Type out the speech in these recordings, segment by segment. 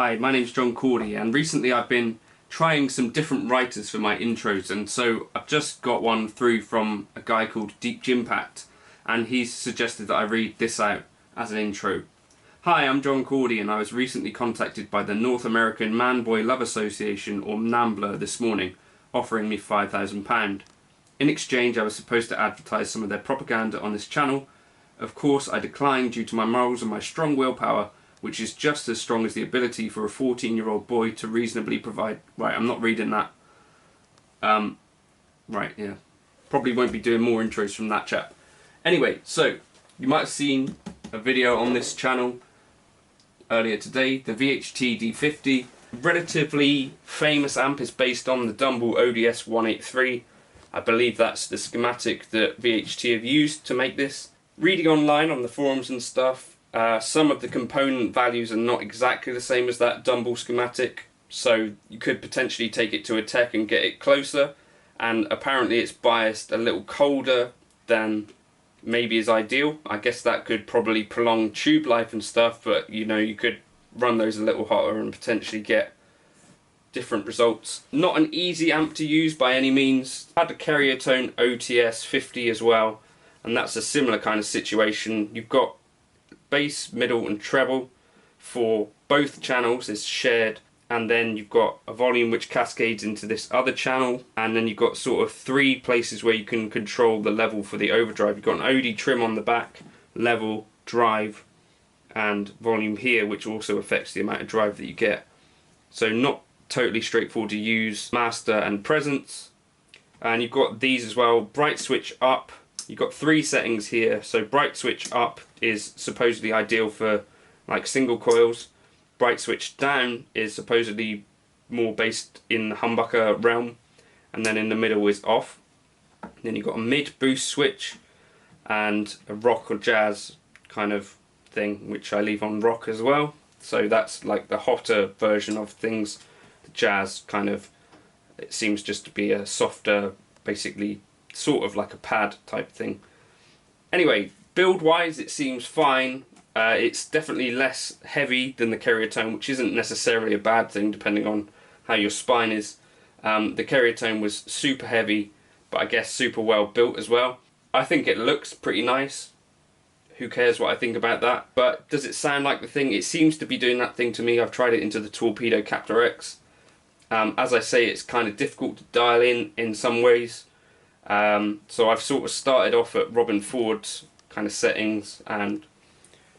Hi, my name's Cordy, and recently I've been trying some different writers for my intros, and so I've just got one through from a guy called Deep Impact, and he's suggested that I read this out as an intro. Hi, I'm John Cordy, and I was recently contacted by the North American Man-Boy Love Association, or NAMBLA, this morning, offering me £5,000. In exchange, I was supposed to advertise some of their propaganda on this channel. Of course, I declined due to my morals and my strong willpower, which is just as strong as the ability for a 14-year-old boy to reasonably provide... Right, I'm not reading that. Right, yeah. Probably won't be doing more intros from that chap. Anyway, so, you might have seen a video on this channel earlier today, the VHT D50. Relatively famous amp is based on the Dumble ODS 183. I believe that's the schematic that VHT have used to make this. Reading online on the forums and stuff, some of the component values are not exactly the same as that Dumble schematic, so you could potentially take it to a tech and get it closer, and apparently it's biased a little colder than maybe is ideal. I guess that could probably prolong tube life and stuff, but you know, you could run those a little hotter and potentially get different results. Not an easy amp to use by any means. I had a carrier tone OTS 50 as well, and that's a similar kind of situation. You've got bass, middle and treble for both channels is shared, and then you've got a volume which cascades into this other channel, and then you've got sort of three places where you can control the level for the overdrive. You've got an OD trim on the back, level, drive and volume here, which also affects the amount of drive that you get. So not totally straightforward to use. Master and presence, and you've got these as well. Bright switch up, you've got three settings here. So bright switch up is supposedly ideal for like single coils. Bright switch down is supposedly more based in the humbucker realm, and then in the middle is off. Then you've got a mid boost switch and a rock or jazz kind of thing, which I leave on rock as well. So that's like the hotter version of things. The jazz kind of, it seems just to be a softer, basically sort of like a pad type thing. Anyway, build wise it seems fine. It's definitely less heavy than the carrier tone, which isn't necessarily a bad thing depending on how your spine is. The carrier tone was super heavy, but I guess super well built as well. I think it looks pretty nice. Who cares what I think about that? But does it sound like the thing? It seems to be doing that thing to me. I've tried it into the Torpedo Captor X. As I say, it's kind of difficult to dial in some ways. So I've sort of started off at Robin Ford's kind of settings and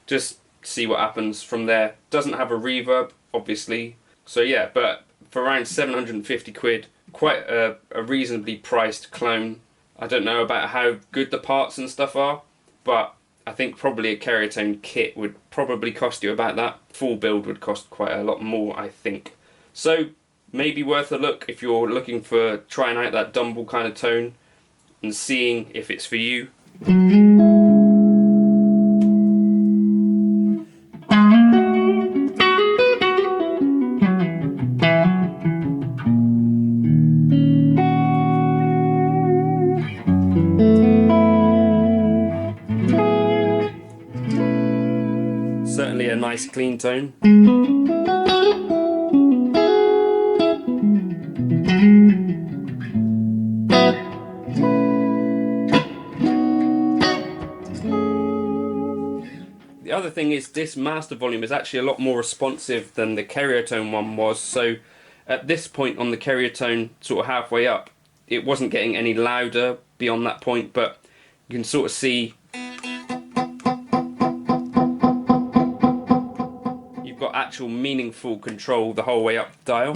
just see what happens from there. Doesn't have a reverb, obviously. So yeah, but for around 750 quid, quite a reasonably priced clone. I don't know about how good the parts and stuff are, but I think probably a carrier tone kit would probably cost you about that. Full build would cost quite a lot more, I think. So maybe worth a look if you're looking for trying out that Dumble kind of tone and seeing if it's for you. Certainly a nice clean tone. The other thing is this master volume is actually a lot more responsive than the carrier tone one was. So at this point on the carrier tone, sort of halfway up, it wasn't getting any louder beyond that point, but you can sort of see you've got actual meaningful control the whole way up the dial.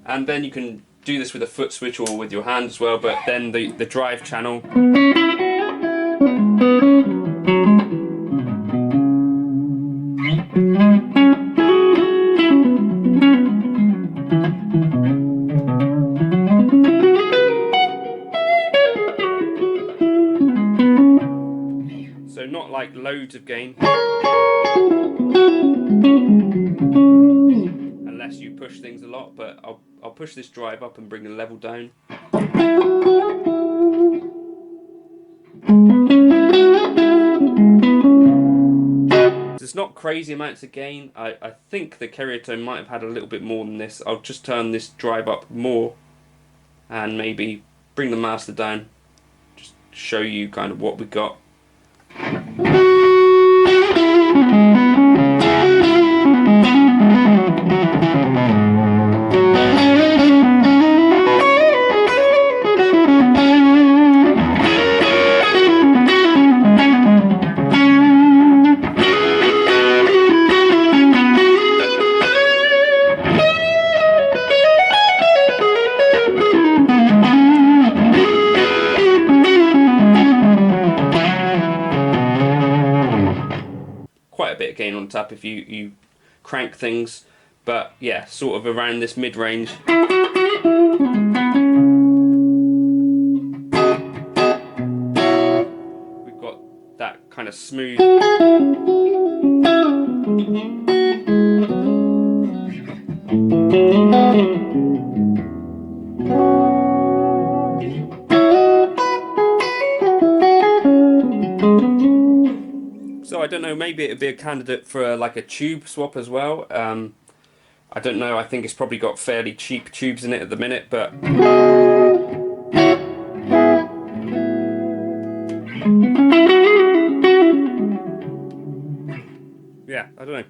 And then you can do this with a foot switch or with your hand as well, but then the drive channel. So not like loads of gain. And unless you push things a lot, but I'll push this drive up and bring the level down. It's not crazy amounts of gain. I think the Keratone might have had a little bit more than this. I'll just turn this drive up more and maybe bring the master down. Just show you kind of what we got. Quite a bit of gain on tap if you crank things, but yeah, sort of around this mid-range. We've got that kind of smooth. So I don't know, maybe it'd be a candidate for like a tube swap as well. I don't know, I think it's probably got fairly cheap tubes in it at the minute, but yeah, I don't know.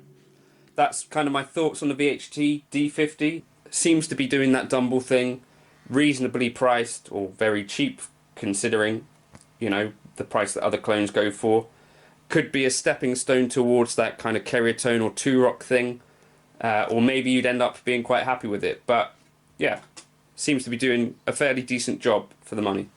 That's kind of my thoughts on the VHT D50. Seems to be doing that Dumble thing, reasonably priced, or very cheap considering, you know, the price that other clones go for. Could be a stepping stone towards that kind of Keratone or 2-rock thing, or maybe you'd end up being quite happy with it, but yeah, seems to be doing a fairly decent job for the money.